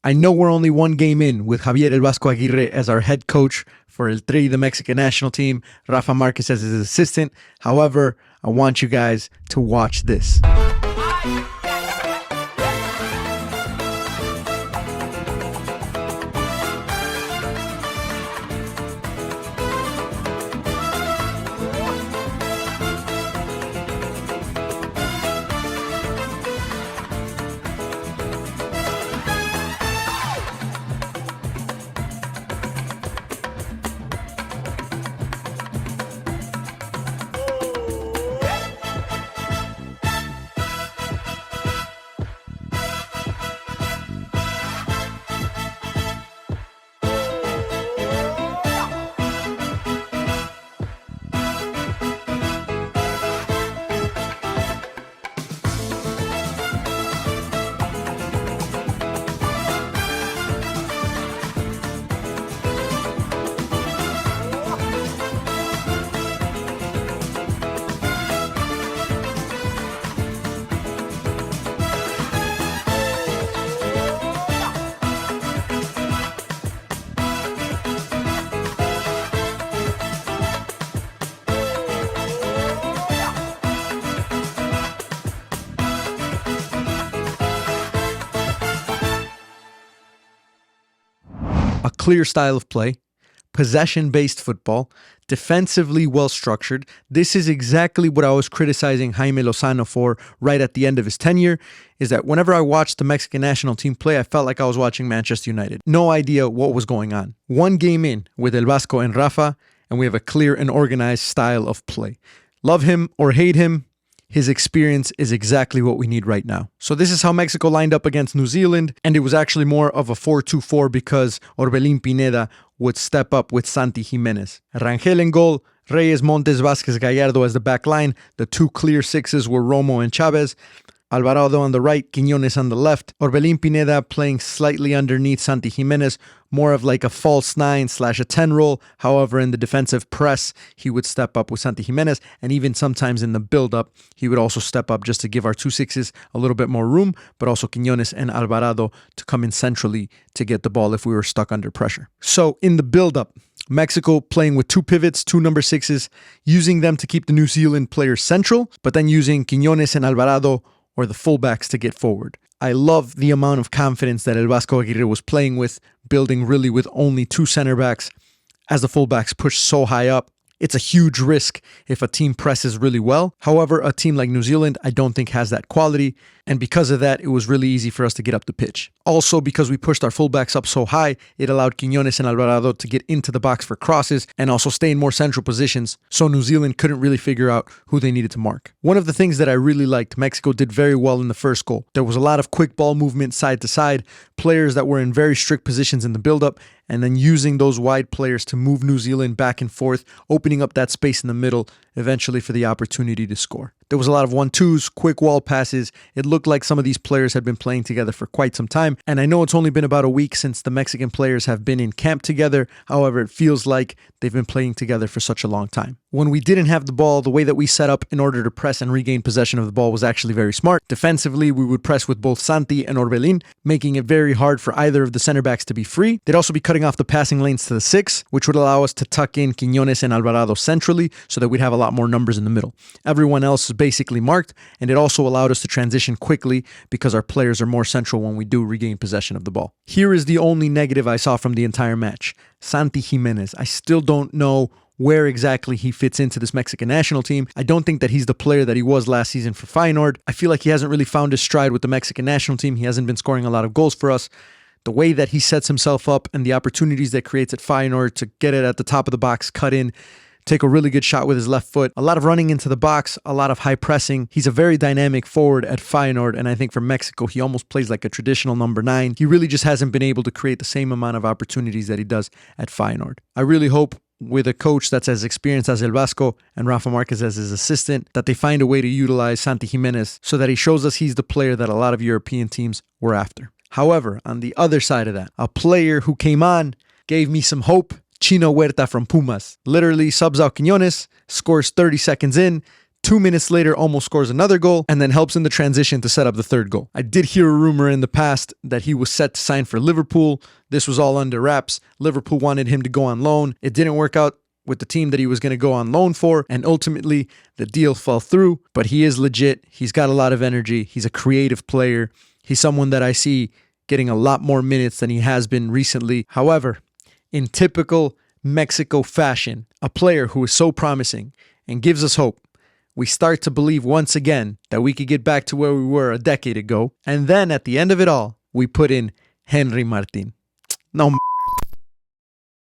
I know we're only one game in with Javier El Vasco Aguirre as our head coach for El Tri, the Mexican national team, Rafa Marquez as his assistant. However, I want you guys to watch this. A clear style of play, possession-based football, defensively well-structured. This is exactly what I was criticizing Jaime Lozano for right at the end of his tenure, is that whenever I watched the Mexican national team play, I felt like I was watching Manchester United. No idea what was going on. One game in with El Vasco and Rafa, and we have a clear and organized style of play. Love him or hate him, his experience is exactly what we need right now. So this is how Mexico lined up against New Zealand, and it was actually more of a 4-2-4 because Orbelín Pineda would step up with Santi Jimenez. Rangel in goal, Reyes, Montes, Vázquez, Gallardo as the back line. The two clear sixes were Romo and Chavez. Alvarado on the right, Quiñones on the left. Orbelín Pineda playing slightly underneath Santi Jimenez, more of like a false 9/a 10 role. However, in the defensive press, he would step up with Santi Jimenez, and even sometimes in the build-up, he would also step up just to give our two sixes a little bit more room, but also Quiñones and Alvarado to come in centrally to get the ball if we were stuck under pressure. So in the build-up, Mexico playing with two pivots, two number sixes, using them to keep the New Zealand players central, but then using Quiñones and Alvarado or the fullbacks to get forward. I love the amount of confidence that El Vasco Aguirre was playing with, building really with only two center backs as the fullbacks push so high up. It's a huge risk if a team presses really well. However, a team like New Zealand, I don't think has that quality. And because of that, it was really easy for us to get up the pitch. Also, because we pushed our fullbacks up so high, it allowed Quiñones and Alvarado to get into the box for crosses and also stay in more central positions, so New Zealand couldn't really figure out who they needed to mark. One of the things that I really liked, Mexico did very well in the first goal. There was a lot of quick ball movement side to side, players that were in very strict positions in the build-up, and then using those wide players to move New Zealand back and forth, opening up that space in the middle, eventually for the opportunity to score. There was a lot of 1-2s, quick wall passes. It looked like some of these players had been playing together for quite some time. And I know it's only been about a week since the Mexican players have been in camp together. However, it feels like they've been playing together for such a long time. When we didn't have the ball, the way that we set up in order to press and regain possession of the ball was actually very smart. Defensively, we would press with both Santi and Orbelín, making it very hard for either of the center backs to be free. They'd also be cutting off the passing lanes to the six, which would allow us to tuck in Quiñones and Alvarado centrally so that we'd have a lot more numbers in the middle. Everyone else is basically marked, and it also allowed us to transition quickly because our players are more central when we do regain possession of the ball. Here is the only negative I saw from the entire match. Santi Jimenez. I still don't know where exactly he fits into this Mexican national team. I don't think that he's the player that he was last season for Feyenoord. I feel like he hasn't really found his stride with the Mexican national team. He hasn't been scoring a lot of goals for us. The way that he sets himself up and the opportunities that creates at Feyenoord to get it at the top of the box, cut in, take a really good shot with his left foot, a lot of running into the box, a lot of high pressing. He's a very dynamic forward at Feyenoord, and I think for Mexico, he almost plays like a traditional number 9. He really just hasn't been able to create the same amount of opportunities that he does at Feyenoord. I really hope with a coach that's as experienced as El Vasco and Rafa Marquez as his assistant, that they find a way to utilize Santi Jimenez so that he shows us he's the player that a lot of European teams were after. However, on the other side of that, a player who came on, gave me some hope, Chino Huerta from Pumas. Literally subs out Quiñones, scores 30 seconds in, 2 minutes later, almost scores another goal, and then helps in the transition to set up the third goal. I did hear a rumor in the past that he was set to sign for Liverpool. This was all under wraps. Liverpool wanted him to go on loan. It didn't work out with the team that he was going to go on loan for, and ultimately the deal fell through. But he is legit. He's got a lot of energy. He's a creative player. He's someone that I see getting a lot more minutes than he has been recently. However, in typical Mexico fashion, a player who is so promising and gives us hope, we start to believe once again that we could get back to where we were a decade ago. And then at the end of it all, we put in Henry Martin. No,